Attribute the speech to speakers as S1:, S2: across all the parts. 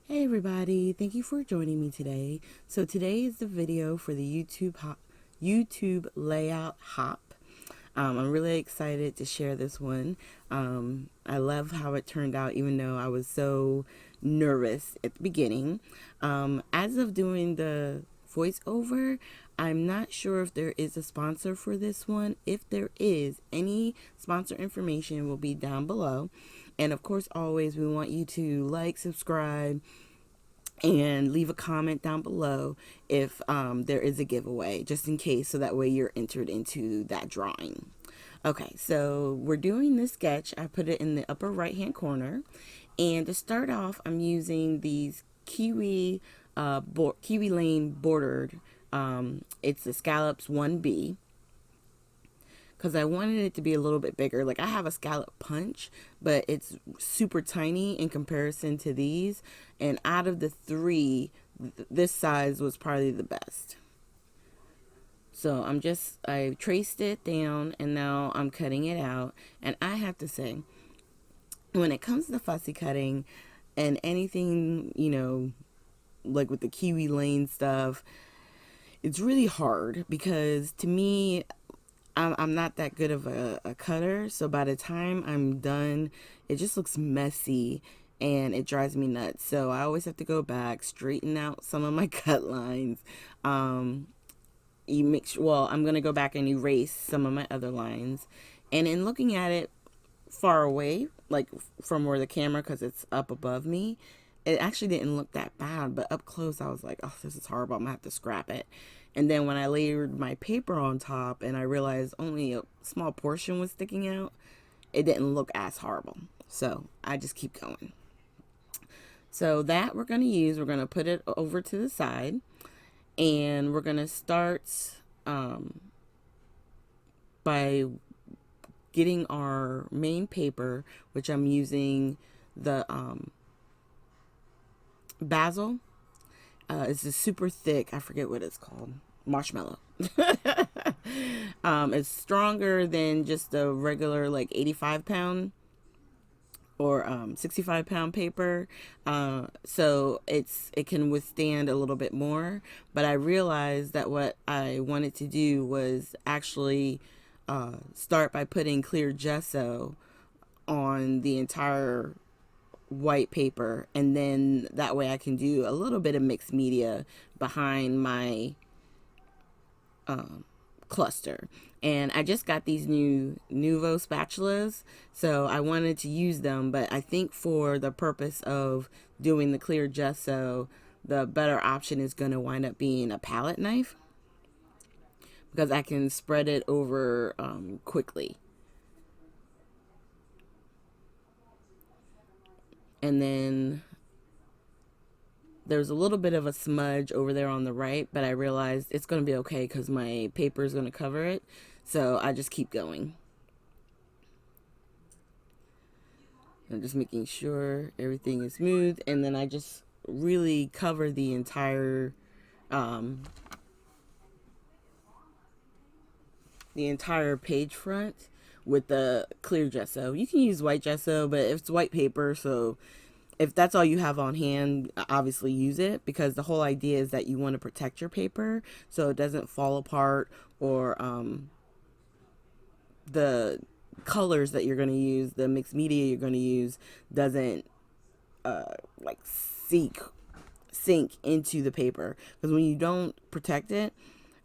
S1: Hey everybody, thank you for joining me today. So today is the video for the YouTube layout hop. I'm really excited to share this one. I love how it turned out, even though I was so nervous at the beginning. As of doing the voiceover, I'm not sure if there is a sponsor for this one. If there is, any sponsor information will be down below. And of course, always we want you to like, subscribe, and leave a comment down below if there is a giveaway, just in case, so that way you're entered into that drawing. Okay, so we're doing this sketch. I put it in the upper right hand corner, and to start off, I'm using these Kiwi Lane bordered. It's the Scallops 1B, because I wanted it to be a little bit bigger. Like, I have a scallop punch, but it's super tiny in comparison to these. And out of the three, this size was probably the best. So I traced it down, and now I'm cutting it out. And I have to say, when it comes to fussy cutting and anything, like with the Kiwi Lane stuff, it's really hard because to me, I'm not that good of a cutter, so by the time I'm done, it just looks messy and it drives me nuts. So I always have to go back, straighten out some of my cut lines. I'm gonna go back and erase some of my other lines. And in looking at it far away, like from where the camera, because it's up above me, it actually didn't look that bad, but up close I was like, oh, this is horrible, I'm gonna have to scrap it. And then when I layered my paper on top and I realized only a small portion was sticking out, it didn't look as horrible. So I just keep going. So that we're going to put it over to the side, and we're going to start by getting our main paper, which I'm using the basil. It's a super thick, I forget what it's called, marshmallow. It's stronger than just a regular like 85-pound or 65-pound paper, so it can withstand a little bit more. But I realized that what I wanted to do was actually start by putting clear gesso on the entire white paper, and then that way I can do a little bit of mixed media behind my cluster. And I just got these new Nuvo spatulas, so I wanted to use them, but I think for the purpose of doing the clear gesso, the better option is going to wind up being a palette knife, because I can spread it over quickly. And then there's a little bit of a smudge over there on the right, but I realized it's going to be okay because my paper is going to cover it. So I just keep going. I'm just making sure everything is smooth, and then I just really cover the entire page front with the clear gesso. You can use white gesso, but it's white paper, so if that's all you have on hand, obviously use it, because the whole idea is that you want to protect your paper so it doesn't fall apart, or the colors that you're going to use, the mixed media you're going to use, doesn't like sink into the paper. Because when you don't protect it,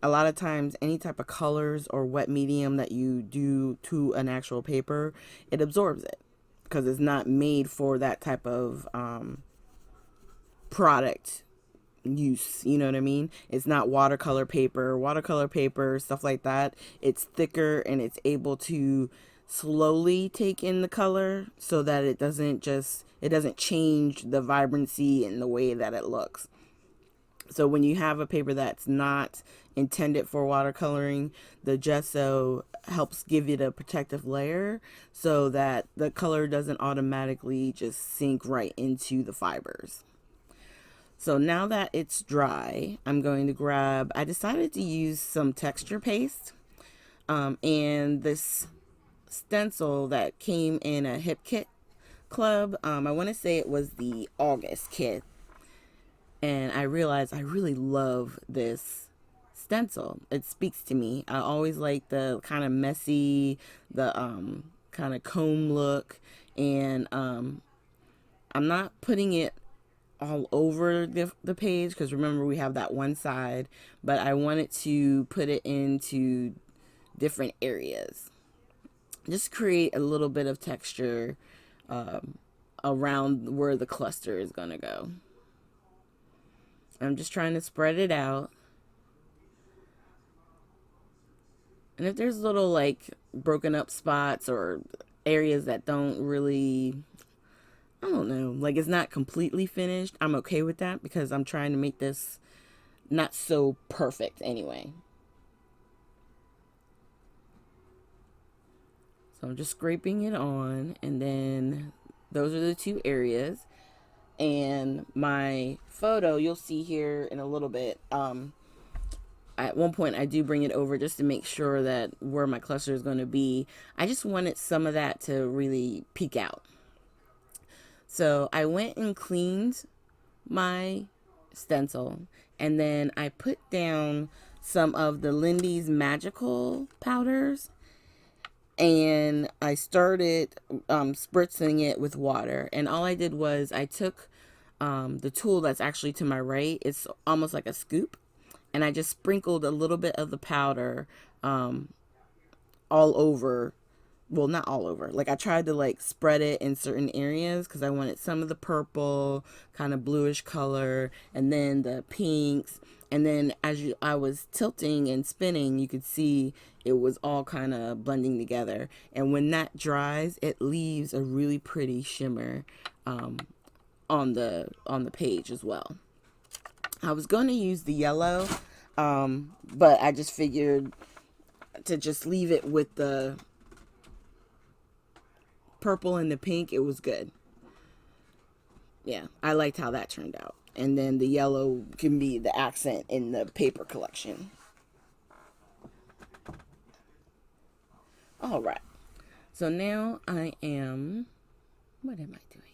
S1: a lot of times any type of colors or wet medium that you do to an actual paper, it absorbs it, because it's not made for that type of product use. You know what I mean? It's not watercolor paper, stuff like that. It's thicker and it's able to slowly take in the color so that it doesn't change the vibrancy and the way that it looks. So when you have a paper that's not intended for watercoloring, the gesso helps give it a protective layer so that the color doesn't automatically just sink right into the fibers. So now that it's dry, I'm going to I decided to use some texture paste, and this stencil that came in a Hip Kit Club. I want to say it was the August kit. And I realized I really love this stencil. It speaks to me. I always like the kind of messy, the kind of comb look, and I'm not putting it all over the page because remember we have that one side, but I wanted to put it into different areas. Just create a little bit of texture around where the cluster is going to go. I'm just trying to spread it out. And if there's little like broken up spots or areas that don't really, I don't know, like it's not completely finished, I'm okay with that because I'm trying to make this not so perfect anyway. So I'm just scraping it on, and then those are the two areas. And my photo, you'll see here in a little bit, at one point I do bring it over just to make sure that where my cluster is going to be. I just wanted some of that to really peek out. So I went and cleaned my stencil, and then I put down some of the Lindy's Magical powders, and I started spritzing it with water. And all I did was I took the tool that's actually to my right, it's almost like a scoop, and I just sprinkled a little bit of the powder all over. Well, not all over. Like I tried to like spread it in certain areas because I wanted some of the purple, kind of bluish color, and then the pinks. And then I was tilting and spinning, you could see it was all kind of blending together. And when that dries, it leaves a really pretty shimmer on the page as well. I was going to use the yellow, but I just figured to just leave it with the purple and the pink. It was good. Yeah, I liked how that turned out. And then the yellow can be the accent in the paper collection. All right. So now what am I doing?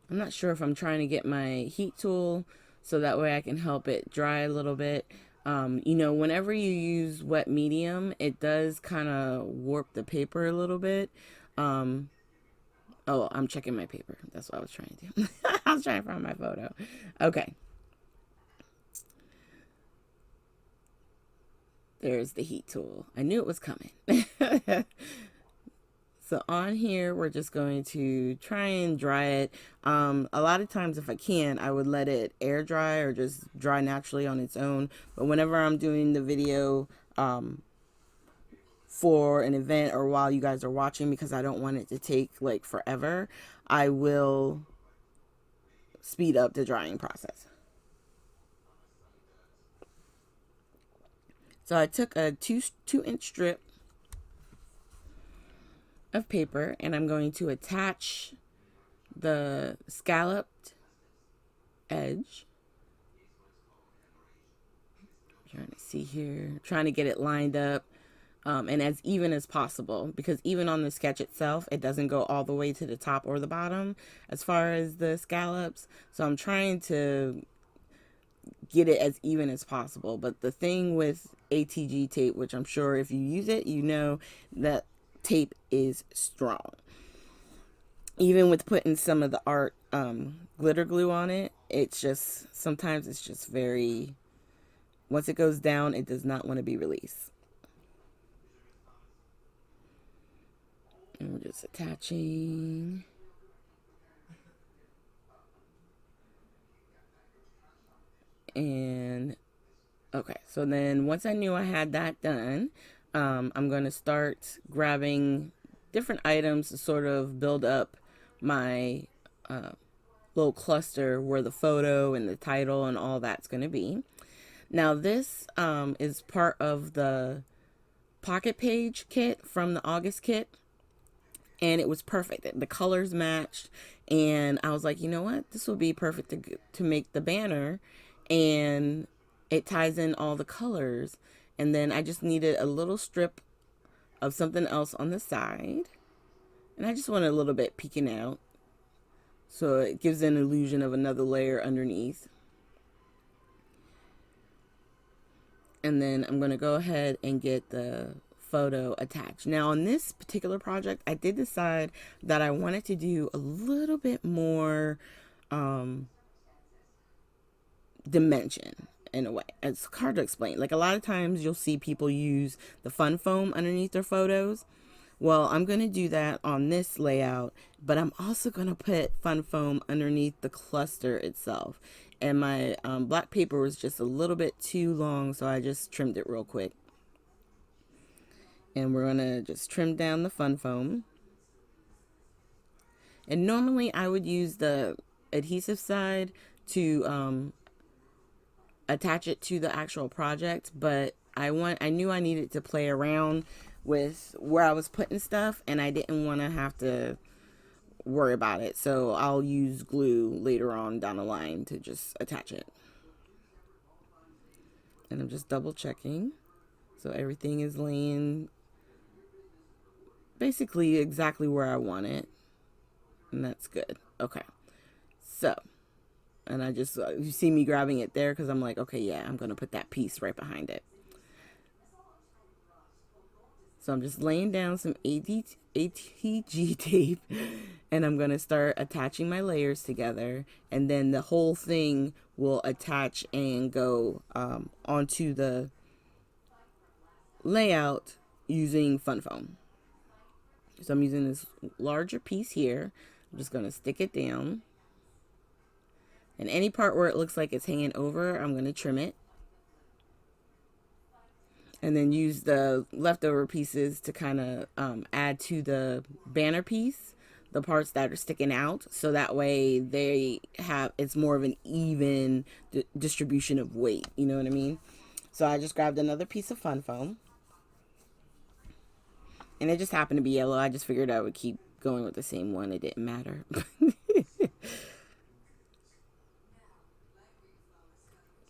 S1: I'm not sure if I'm trying to get my heat tool so that way I can help it dry a little bit. You know, whenever you use wet medium, it does kind of warp the paper a little bit. Oh, I'm checking my paper. That's what I was trying to do. I was trying to find my photo. Okay. There's the heat tool. I knew it was coming. So on here, we're just going to try and dry it. A lot of times, if I can, I would let it air dry or just dry naturally on its own. But whenever I'm doing the video for an event or while you guys are watching, because I don't want it to take like forever, I will speed up the drying process. So I took a two-inch strip of paper, and I'm going to attach the scalloped edge. I'm trying to see here, trying to get it lined up and as even as possible, because even on the sketch itself, it doesn't go all the way to the top or the bottom as far as the scallops. So I'm trying to get it as even as possible. But the thing with ATG tape, which I'm sure if you use it, you know that tape is strong. Even with putting some of the art glitter glue on it, it's just, sometimes it's just very, once it goes down, it does not want to be released. And we're just attaching. And okay, so then once I knew I had that done, I'm going to start grabbing different items to sort of build up my little cluster where the photo and the title and all that's going to be. Now this is part of the pocket page kit from the August kit, and it was perfect. The colors matched, and I was like, you know what, this will be perfect to make the banner, and it ties in all the colors. And then I just needed a little strip of something else on the side, and I just wanted a little bit peeking out. So it gives an illusion of another layer underneath. And then I'm going to go ahead and get the photo attached. Now on this particular project, I did decide that I wanted to do a little bit more dimension in a way. It's hard to explain. Like a lot of times you'll see people use the fun foam underneath their photos. Well, I'm going to do that on this layout, but I'm also going to put fun foam underneath the cluster itself. And my black paper was just a little bit too long, so I just trimmed it real quick. And we're going to just trim down the fun foam. And normally I would use the adhesive side to attach it to the actual project, but I knew I needed to play around with where I was putting stuff, and I didn't want to have to worry about it. So I'll use glue later on down the line to just attach it. And I'm just double checking. So everything is laying basically exactly where I want it. And that's good. Okay. So, and I just, you see me grabbing it there because I'm like, okay, yeah, I'm going to put that piece right behind it. So I'm just laying down some ATG tape, and I'm going to start attaching my layers together, and then the whole thing will attach and go onto the layout using fun foam. So I'm using this larger piece here. I'm just going to stick it down. And any part where it looks like it's hanging over, I'm going to trim it. And then use the leftover pieces to kind of add to the banner piece, the parts that are sticking out. So that way it's more of an even distribution of weight. You know what I mean? So I just grabbed another piece of fun foam. And it just happened to be yellow. I just figured I would keep going with the same one. It didn't matter.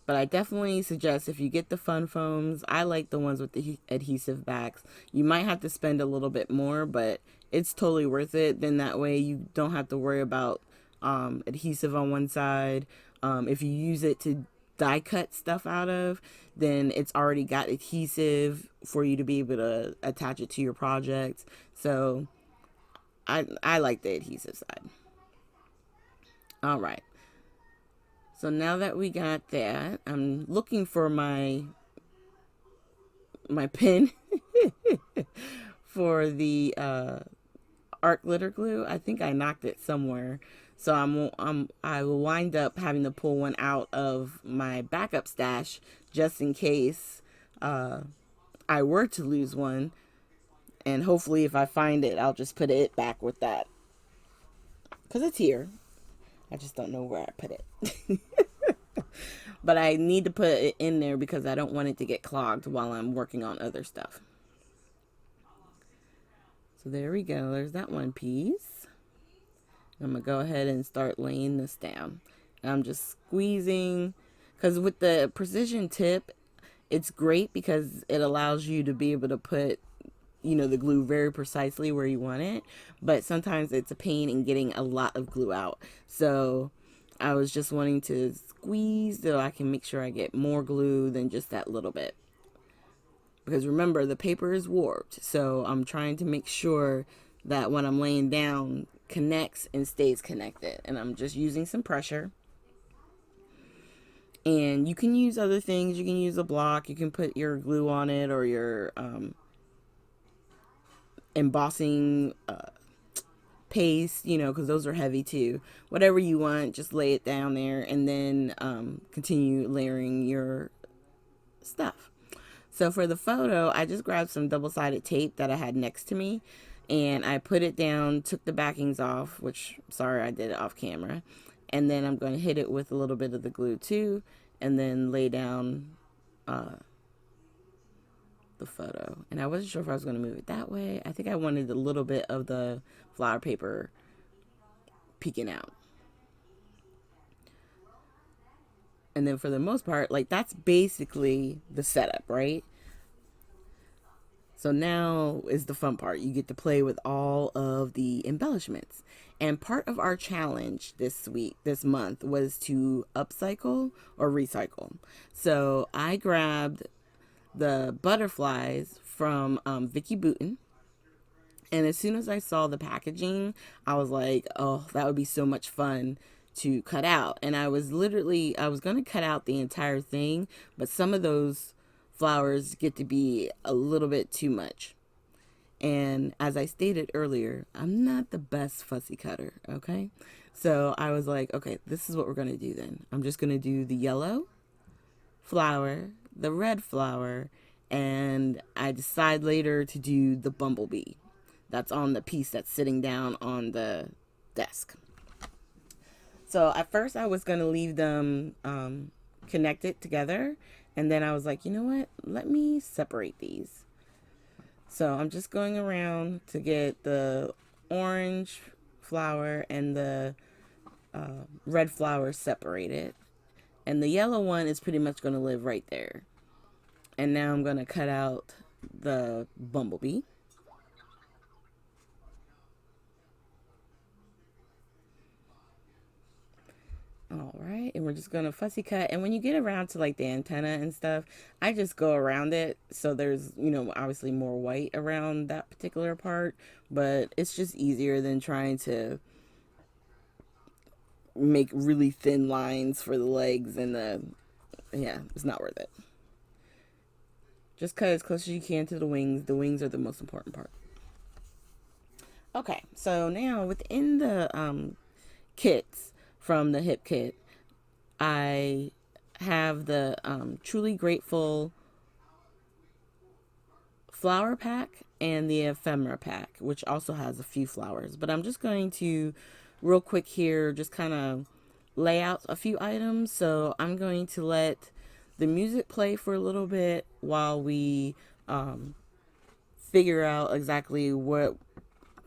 S1: But I definitely suggest if you get the fun foams, I like the ones with the adhesive backs. You might have to spend a little bit more, but it's totally worth it. Then that way you don't have to worry about adhesive on one side. If you use it to die cut stuff out of, then it's already got adhesive for you to be able to attach it to your project. So I like the adhesive side. All right. So now that we got that, I'm looking for my pen for the art glitter glue. I think I knocked it somewhere. So I will wind up having to pull one out of my backup stash just in case I were to lose one. And hopefully if I find it, I'll just put it back with that. Because it's here. I just don't know where I put it. But I need to put it in there because I don't want it to get clogged while I'm working on other stuff. So there we go. There's that one piece. I'm going to go ahead and start laying this down. And I'm just squeezing. Because with the precision tip, it's great because it allows you to be able to put the glue very precisely where you want it, but sometimes it's a pain in getting a lot of glue out. So I was just wanting to squeeze so I can make sure I get more glue than just that little bit. Because remember, the paper is warped, so I'm trying to make sure that when I'm laying down, connects and stays connected. And I'm just using some pressure. And you can use other things. You can use a block. You can put your glue on it or your embossing paste, because those are heavy too. Whatever you want, just lay it down there and then continue layering your stuff. So for the photo, I just grabbed some double-sided tape that I had next to me and I put it down, took the backings off, which, sorry, I did it off camera. And then I'm going to hit it with a little bit of the glue too, and then lay down the photo. And I wasn't sure if I was going to move it that way. I think I wanted a little bit of the flower paper peeking out. And then for the most part, like, that's basically the setup, right? So now is the fun part. You get to play with all of the embellishments. And part of our challenge this month, was to upcycle or recycle. So I grabbed the butterflies from Vicky Boutin. And as soon as I saw the packaging, I was like, oh, that would be so much fun to cut out. And I was going to cut out the entire thing, but some of those flowers get to be a little bit too much. And as I stated earlier, I'm not the best fussy cutter, okay? So I was like, okay, this is what we're going to do then. I'm just going to do the yellow flower, the red flower, and I decide later to do the bumblebee. That's on the piece that's sitting down on the desk. So at first I was going to leave them connected together. And then I was like, you know what? Let me separate these. So I'm just going around to get the orange flower and the red flower separated. And the yellow one is pretty much going to live right there. And now I'm going to cut out the bumblebee. All right, and we're just gonna fussy cut. And when you get around to like the antenna and stuff, I just go around it. So there's, obviously more white around that particular part, but it's just easier than trying to make really thin lines for the legs and it's not worth it. Just cut as close as you can to the wings. The wings are the most important part. Okay, so now within the kits, from the hip kit, I have the Truly Grateful flower pack and the ephemera pack, which also has a few flowers. But I'm just going to real quick here just kind of lay out a few items. So I'm going to let the music play for a little bit while we figure out exactly what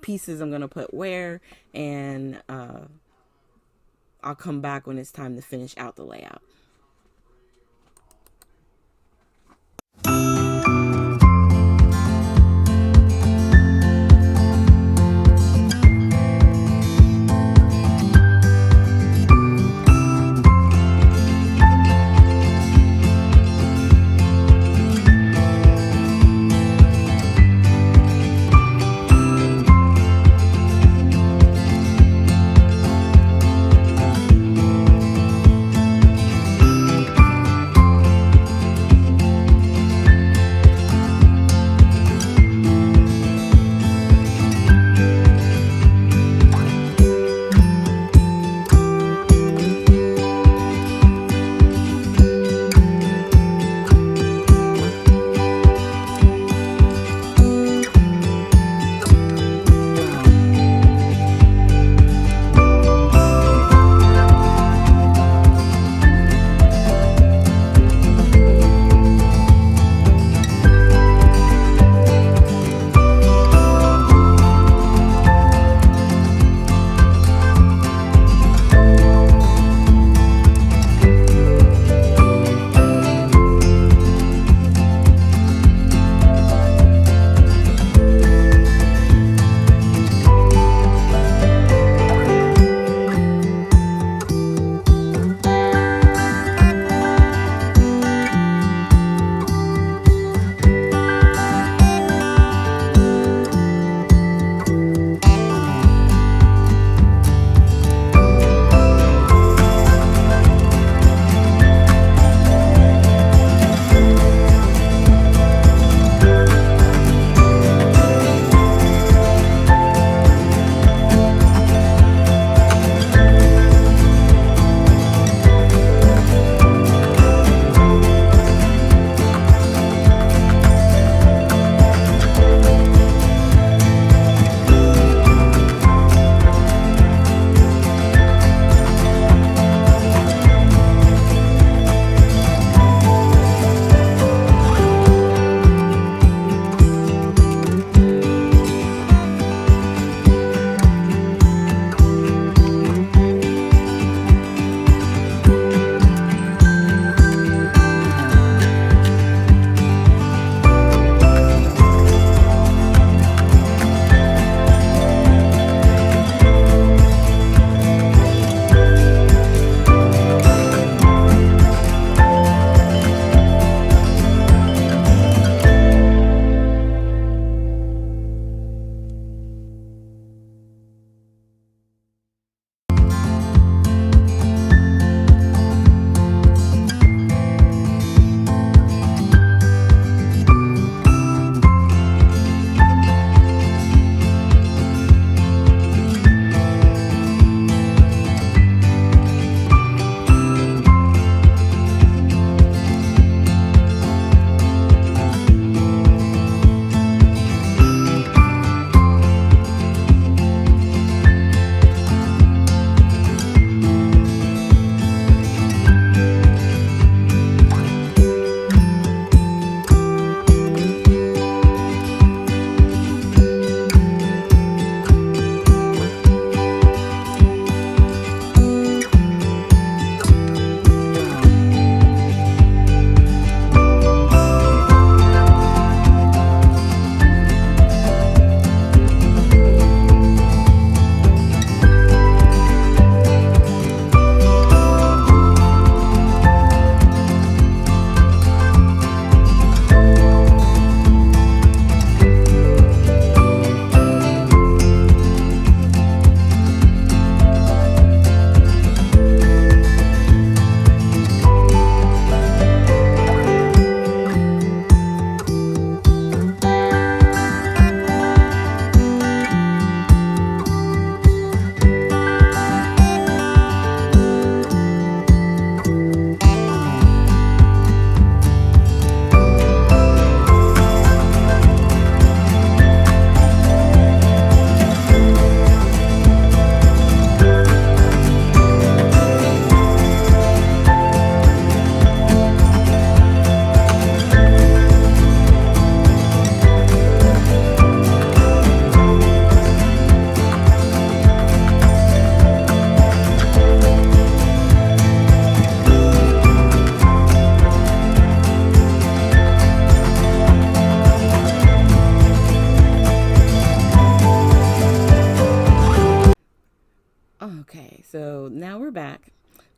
S1: pieces I'm going to put where, and I'll come back when it's time to finish out the layout.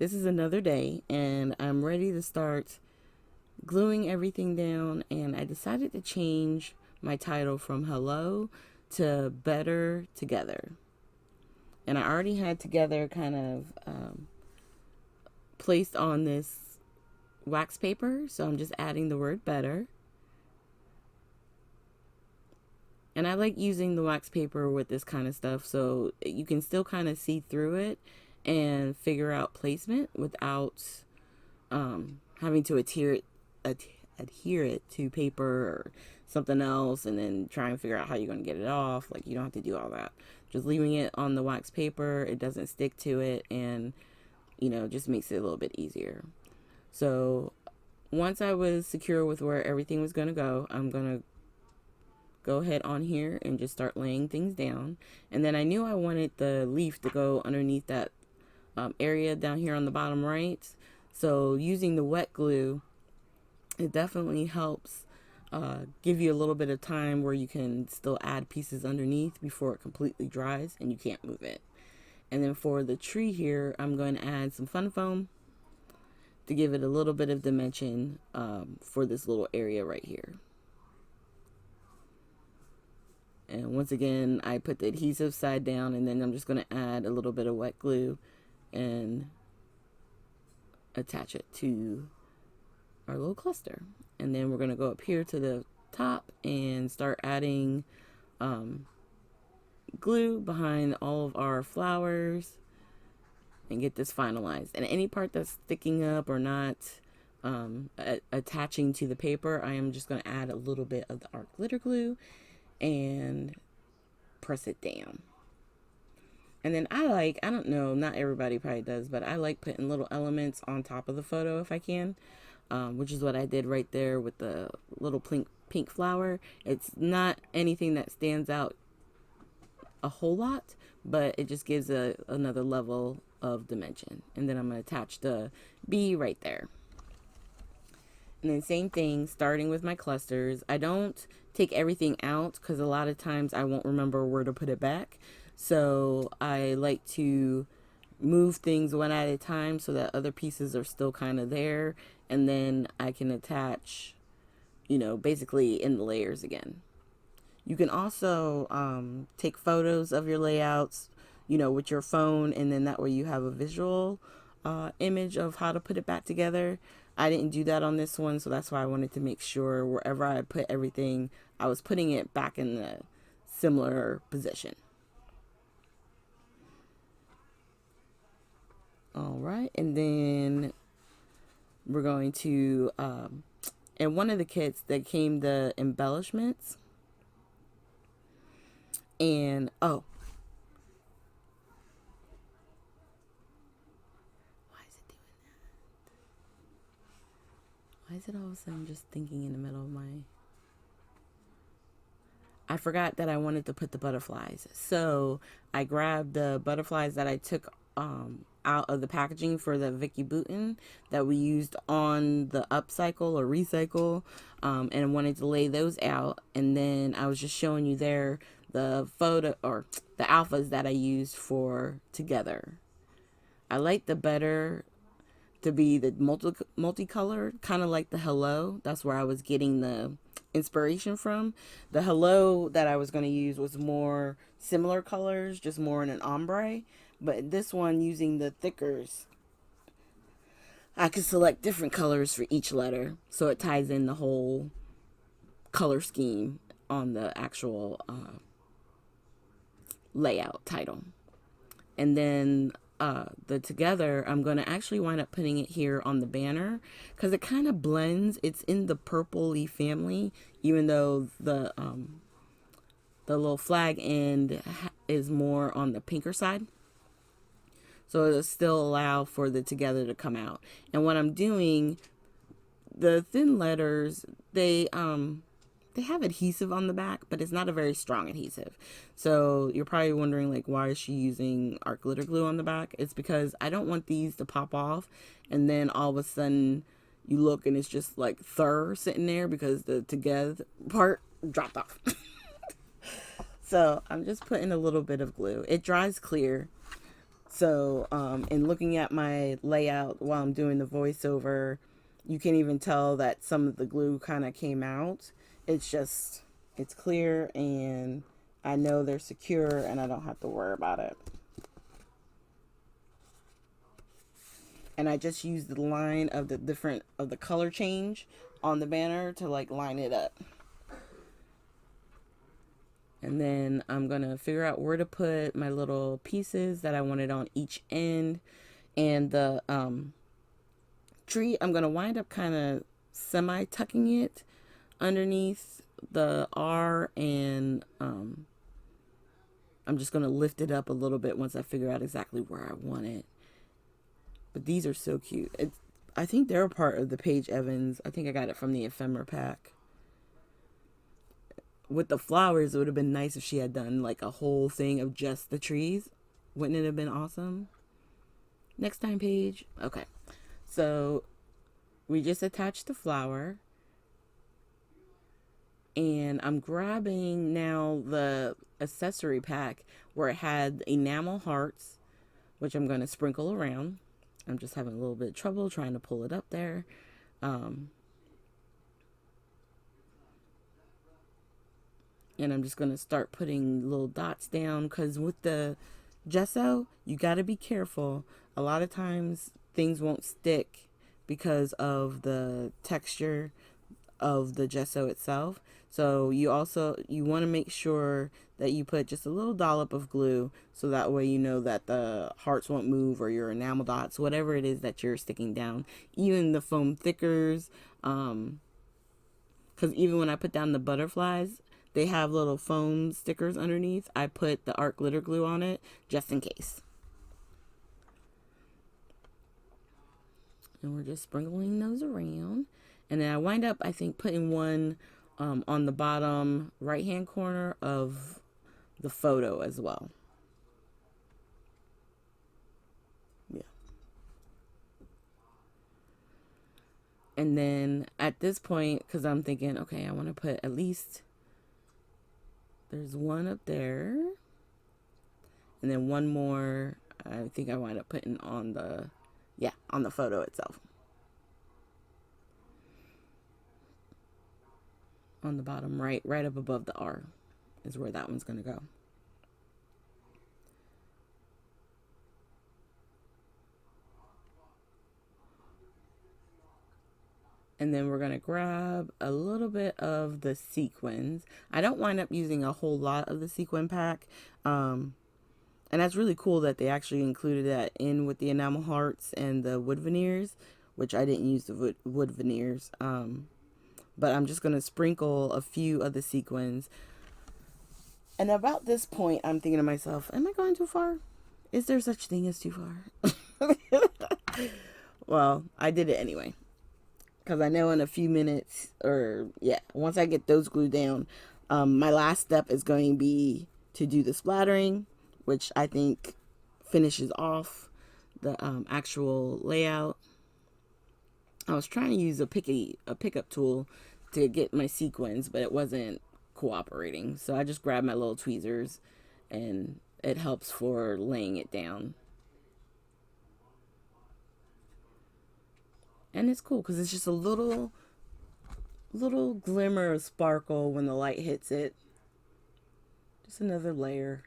S1: this is another day, and I'm ready to start gluing everything down, and I decided to change my title from hello to better together. And I already had together kind of placed on this wax paper, so I'm just adding the word better. And I like using the wax paper with this kind of stuff so you can still kind of see through it and figure out placement without having to adhere it to paper or something else and then try and figure out how you're going to get it off. Like, you don't have to do all that. Just leaving it on the wax paper, it doesn't stick to it, and just makes it a little bit easier. So once I was secure with where everything was going to go, I'm going to go ahead on here and just start laying things down. And then I knew I wanted the leaf to go underneath that area down here on the bottom right. So using the wet glue, it definitely helps give you a little bit of time where you can still add pieces underneath before it completely dries and you can't move it. And then for the tree here, I'm going to add some fun foam to give it a little bit of dimension for this little area right here. And once again, I put the adhesive side down, and then I'm just going to add a little bit of wet glue and attach it to our little cluster. And then we're going to go up here to the top and start adding glue behind all of our flowers and get this finalized. And any part that's sticking up or not attaching to the paper, I am just going to add a little bit of the art glitter glue and press it down. And then I don't know, not everybody probably does, but I like putting little elements on top of the photo if I can, which is what I did right there with the little pink flower. It's not anything that stands out a whole lot, but it just gives another level of dimension. And then I'm going to attach the bee right there. And then same thing, starting with my clusters. I don't take everything out because a lot of times I won't remember where to put it back. So I like to move things one at a time so that other pieces are still kind of there. And then I can attach, basically in the layers again. You can also take photos of your layouts, with your phone, and then that way you have a visual image of how to put it back together. I didn't do that on this one, so that's why I wanted to make sure wherever I put everything, I was putting it back in the similar position. All right, and then we're going to, in one of the kits, that came the embellishments. And, why is it doing that? Why is it all of a sudden just thinking in the middle of I forgot that I wanted to put the butterflies. So I grabbed the butterflies that I took out of the packaging for the Vicky Bouton that we used on the upcycle or recycle, and wanted to lay those out. And then I was just showing you there the photo or the alphas that I used for together. I like the better to be the multicolored, kind of like the hello. That's where I was getting the inspiration from. The hello that I was going to use was more similar colors, just more in an ombre. But this one, using the thickers, I could select different colors for each letter, so it ties in the whole color scheme on the actual layout title. And then the together, I'm going to actually wind up putting it here on the banner because it kind of blends. It's in the purpley family, even though the little flag end is more on the pinker side. So it'll still allow for the together to come out. And what I'm doing, the thin letters, they have adhesive on the back, but it's not a very strong adhesive. So you're probably wondering, like, why is she using art glitter glue on the back? It's because I don't want these to pop off and then all of a sudden you look and it's just like thur sitting there because the together part dropped off. So I'm just putting a little bit of glue. It dries clear, So, in looking at my layout while I'm doing the voiceover, you can even tell that some of the glue kind of came out. It's just, it's clear and I know they're secure and I don't have to worry about it. And I just used the line of the color change on the banner to like line it up. And then I'm going to figure out where to put my little pieces that I wanted on each end. And the tree, I'm going to wind up kind of semi-tucking it underneath the R. And I'm just going to lift it up a little bit once I figure out exactly where I want it. But these are so cute. I think they're a part of the Paige Evans. I think I got it from the ephemera pack. With the flowers, it would have been nice if she had done like a whole thing of just the trees. Wouldn't it have been awesome? Next time, Paige. Okay. So we just attached the flower. And I'm grabbing now the accessory pack where it had enamel hearts, which I'm going to sprinkle around. I'm just having a little bit of trouble trying to pull it up there. And I'm just going to start putting little dots down because with the gesso, you got to be careful. A lot of times things won't stick because of the texture of the gesso itself. So you want to make sure that you put just a little dollop of glue so that way you know that the hearts won't move or your enamel dots, whatever it is that you're sticking down. Even the foam thickers, because even when I put down the butterflies, they have little foam stickers underneath. I put the art glitter glue on it just in case. And we're just sprinkling those around. And then I wind up, I think, putting one on the bottom right-hand corner of the photo as well. Yeah. And then at this point, because I'm thinking, okay, I want to put at least, there's one up there. And then one more, I think I wind up putting on the photo itself. On the bottom right up above the R is where that one's going to go. And then we're going to grab a little bit of the sequins. I don't wind up using a whole lot of the sequin pack. And that's really cool that they actually included that in with the enamel hearts and the wood veneers, which I didn't use the wood veneers. But I'm just going to sprinkle a few of the sequins. And about this point, I'm thinking to myself, am I going too far? Is there such thing as too far? Well, I did it anyway. Because I know in a few minutes, once I get those glued down, my last step is going to be to do the splattering, which I think finishes off the actual layout. I was trying to use a pickup tool to get my sequins, but it wasn't cooperating. So I just grabbed my little tweezers and it helps for laying it down. And it's cool because it's just a little glimmer of sparkle when the light hits it. Just another layer.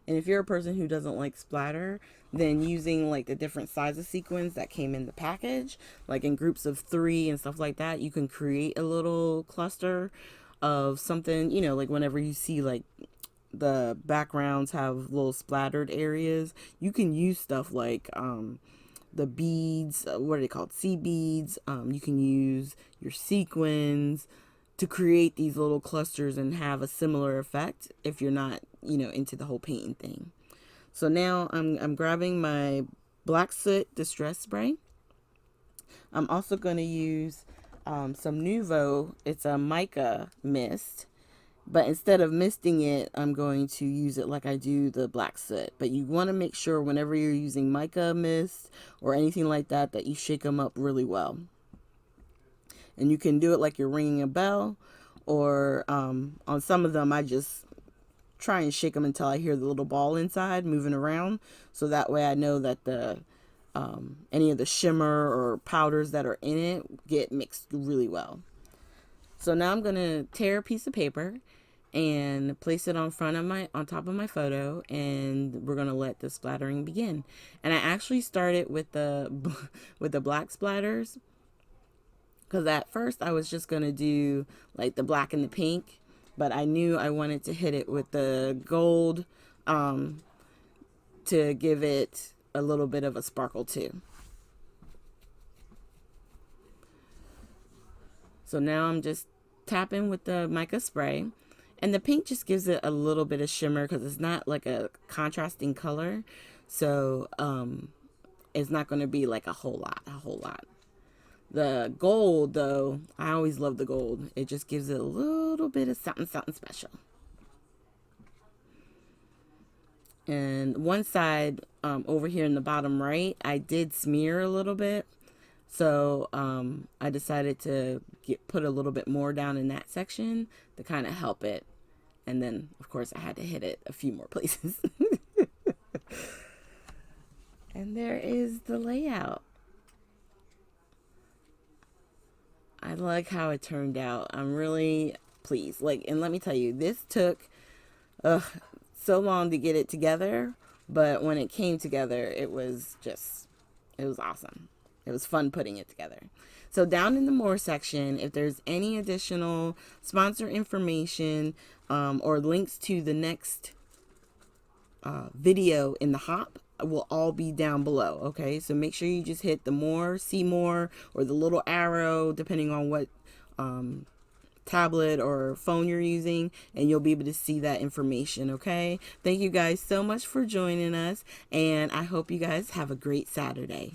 S1: And if you're a person who doesn't like splatter, then using like the different size of sequins that came in the package, like in groups of 3 and stuff like that, you can create a little cluster of something, like whenever you see like the backgrounds have little splattered areas, you can use stuff like the beads, what are they called? Sea beads. You can use your sequins to create these little clusters and have a similar effect if you're not, into the whole painting thing. So now I'm grabbing my black soot distress spray. I'm also going to use some Nuvo. It's a mica mist, but instead of misting it, I'm going to use it like I do the black soot. But you want to make sure whenever you're using mica mist or anything like that, that you shake them up really well. And you can do it like you're ringing a bell, or on some of them, I just try and shake them until I hear the little ball inside moving around. So that way I know that the any of the shimmer or powders that are in it get mixed really well. So now I'm going to tear a piece of paper and place it on top of my photo, and we're going to let the splattering begin. And I actually started with the with the black splatters, because at first I was just going to do like the black and the pink, but I knew I wanted to hit it with the gold to give it a little bit of a sparkle too. So now I'm just tapping with the mica spray, and the pink just gives it a little bit of shimmer because it's not like a contrasting color. So it's not going to be like a whole lot. The gold, though, I always love the gold. It just gives it a little bit of something special. And one side over here in the bottom right, I did smear a little bit. So I decided to put a little bit more down in that section to kind of help it. And then, of course, I had to hit it a few more places. And there is the layout. I like how it turned out. I'm really pleased. And let me tell you, this took so long to get it together. But when it came together, it was awesome. It was fun putting it together. So down in the more section, if there's any additional sponsor information or links to the next video in the hop, will all be down below. Okay, so make sure you just hit the more, see more, or the little arrow, depending on what tablet or phone you're using, and you'll be able to see that information. Okay, thank you guys so much for joining us, and I hope you guys have a great Saturday.